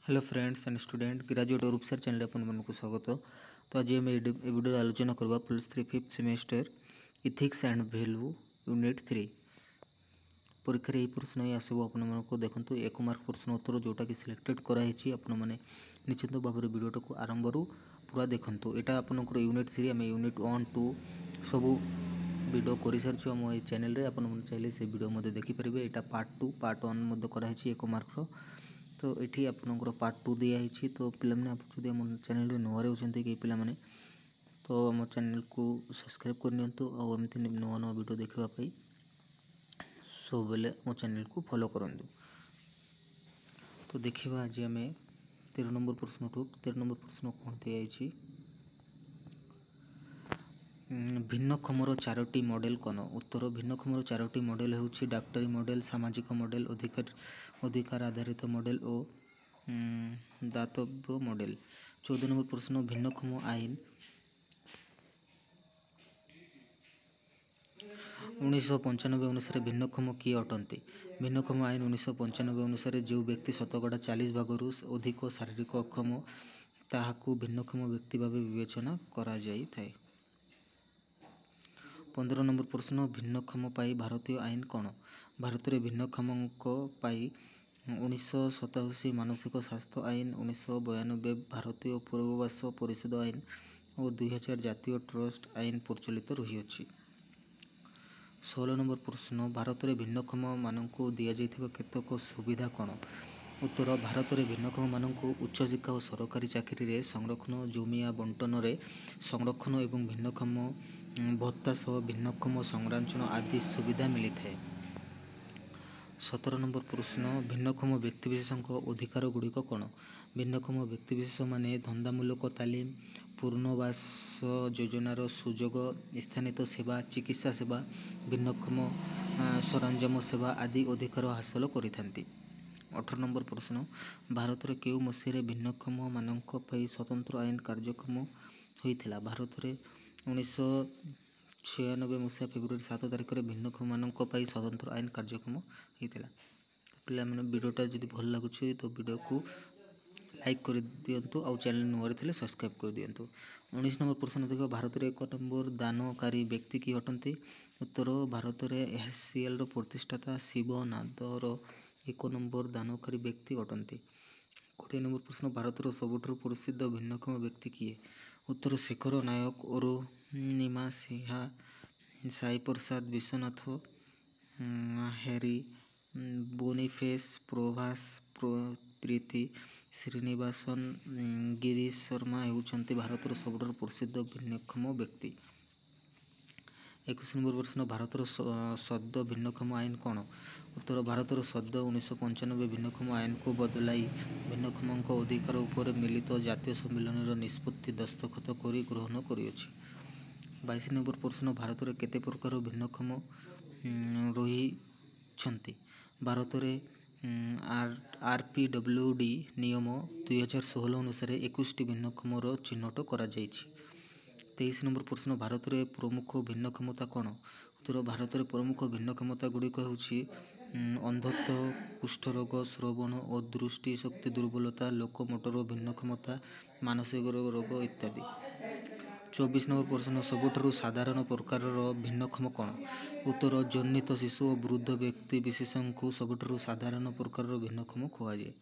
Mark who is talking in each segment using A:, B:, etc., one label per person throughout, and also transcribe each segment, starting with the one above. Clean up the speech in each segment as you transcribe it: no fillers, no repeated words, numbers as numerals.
A: Hello friends and student graduate और उपसर channel आपको स्वागत। तो आज आम वीडियो आलोचना करवा +3 5th semester ethics and value unit 3 परीक्षा यही प्रश्न ही आसो आपको देखो 1 मार्क प्रश्न उत्तर जोटा कि सिलेक्टेड कराई आपने निश्चित भाव में वीडियो को आरंभ पूरा देखूँ। यहाँ आपंकर यूनिट 3 आम यूनिट 1 2 सब वीडियो कर सारी आम ये चैनल रे आपन चाहिए से वीडियो मध्य देखिपारे। यहाँ पार्ट 2 पार्ट 1 कराई 1 मार्क। तो ये आपंकर पार्ट 2 दिखाई। तो पिला जो आम चैनल नुआ रोचे कई पे तो आम चैनल को सब्सक्राइब करनी आमती नुआ नुआ वीडियो देखापी सब बेले मो चैनल को फॉलो करूँ। तो देखा आज आम 13 नंबर प्रश्न ठू 13 नंबर प्रश्न कौन दिखाई भिन्नक्षमर 4टी मॉडल कौन। उत्तर भिन्नक्षमर 4टी मॉडल होउछि डाक्टरी मॉडल, सामाजिक मॉडल, अधिकार आधारित मॉडल और दातव्य मॉडल। 14 नंबर प्रश्न भिन्नक्षम आईन 1995 अनुसार भिन्नक्षम किए अटंती। भिन्नक्षम आईन 1995 अनुसार जो व्यक्ति शतकड़ा 40 भागरू अधिक शारीरिक अक्षम ताहाकू भिन्नक्षम व्यक्ति भाव विवेचना करा जाई थाए। 15 नंबर प्रश्न भिन्नक्षम पाई भारतीय आईन कौन। भारत में भिन्नक्षम पाई 1987 मानसिक स्वास्थ्य आईन, 1992 भारतीय पूर्वाभास परिषद आईन और 2000 जातीय ट्रस्ट आईन प्रचलित रही। 16 नंबर प्रश्न भारत में भिन्नक्षम मानक दि जाइथिबा केतक सुविधा कौन। उत्तर भारत में भिन्नक्षम मानक उच्च शिक्षा और सरकारी चाकरी रे संरक्षण, जमिया बंटन रे संरक्षण और भिन्नक्षम भत्ता सह भिन्नक्षम संरक्षण आदि सुविधा मिली थाए। 17 नंबर प्रश्न भिन्नक्षम व्यक्तिविशेष अधिकार गुड़िक कौन। भिन्नक्षम व्यक्तिविशेष माने धंदामूलक तालीम, पूर्णवास योजनार सुजोग, स्थानित सेवा, चिकित्सा सेवा, भिन्नक्षम सरंजाम सेवा आदि अधिकार हासिल करिथांती। 18 नंबर प्रश्न भारत में केउ मसीह भिन्नक्षम मानक पई स्वतंत्र आईन कार्यक्रम होइथिला। भारत में 1996 मसीहा फेब्रुआरी 7 तारिख में भिन्नक्षम मानक पई स्वतंत्र आईन कार्यक्रम होइथिला। पिला माने वीडियोटा जदि भल लागुछ तो वीडियो को लाइक कर दियंतु और चैनल नुआ रे सब्सक्राइब कर दियंतु। 19 नंबर प्रश्न देखो भारत में 1 नंबर दानकारी व्यक्ति किए अटंती। उत्तर भारत में एचसीएल प्रतिष्ठाता शिव नादर 1 नंबर दानकारी व्यक्ति अटंती। 20 नंबर प्रश्न भारत सबुठ प्रसिद्ध भिन्नक्षम व्यक्ति किए। उत्तर शेखर नायक, अरुणिमा सिन्हा, साई प्रसाद विश्वनाथ, हैरी बोनीफेस, प्रभास प्रीति श्रीनिवासन, गिरीश शर्मा होउछन्ति भारत सबुठ प्रसिद्ध भिन्नक्षम व्यक्ति। 21 नंबर प्रश्न भारत सद्य भिन्नक्षम आईन कौन। उत्तर भारत सद्य 1995 भिन्नक्षम आईन को बदलाई भिन्नक्षम अधिकार उपर मिलित जातीय सम्मेलन निष्पत्ति दस्तखत कर ग्रहण करियछि। 22 नंबर प्रश्न भारत में केते प्रकार भिन्नक्षम रही। भारत में RPWD नियम 2016 अनुसार 21 भिन्नक्षम चिन्हट करा जायछि। 23 नंबर प्रश्न भारत में प्रमुख भिन्नक्षमता कौन। उत्तर भारत में प्रमुख भिन्नक्षमता गुड़िक होउछि अंधत्व, कुष्ठरोग, श्रवण और दृष्टि शक्ति दुर्बलता, लोकोमोटर भिन्नक्षमता, मानसिक रोग इत्यादि। 24 नंबर प्रश्न सबुठ साधारण प्रकार भिन्नक्षम कौन। उत्तर जन्नित शिशु और वृद्ध व्यक्ति विशेष को सबुठ साधारण प्रकार भिन्नक्षम कहुए।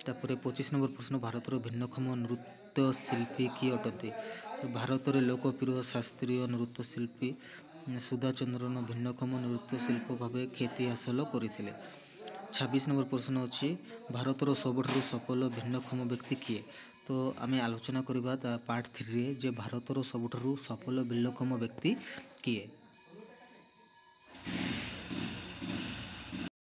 A: तापर 25 नंबर प्रश्न भारत भिन्नक्षम नृत्य शिल्पी किए अटंती। भारत में लोकप्रिय शास्त्रीय नृत्य शिल्पी सुधा चंद्रन भिन्नक्षम नृत्य शिल्प भाव ख्याति हासिल करथिले। 26 नंबर प्रश्न अच्छी भारत सबुठ सफल भिन्नक्षम व्यक्ति किए। तो आम आलोचना करवा पार्ट 3 जे भारत सबुठ सफल भिन्नक्षम व्यक्ति किए।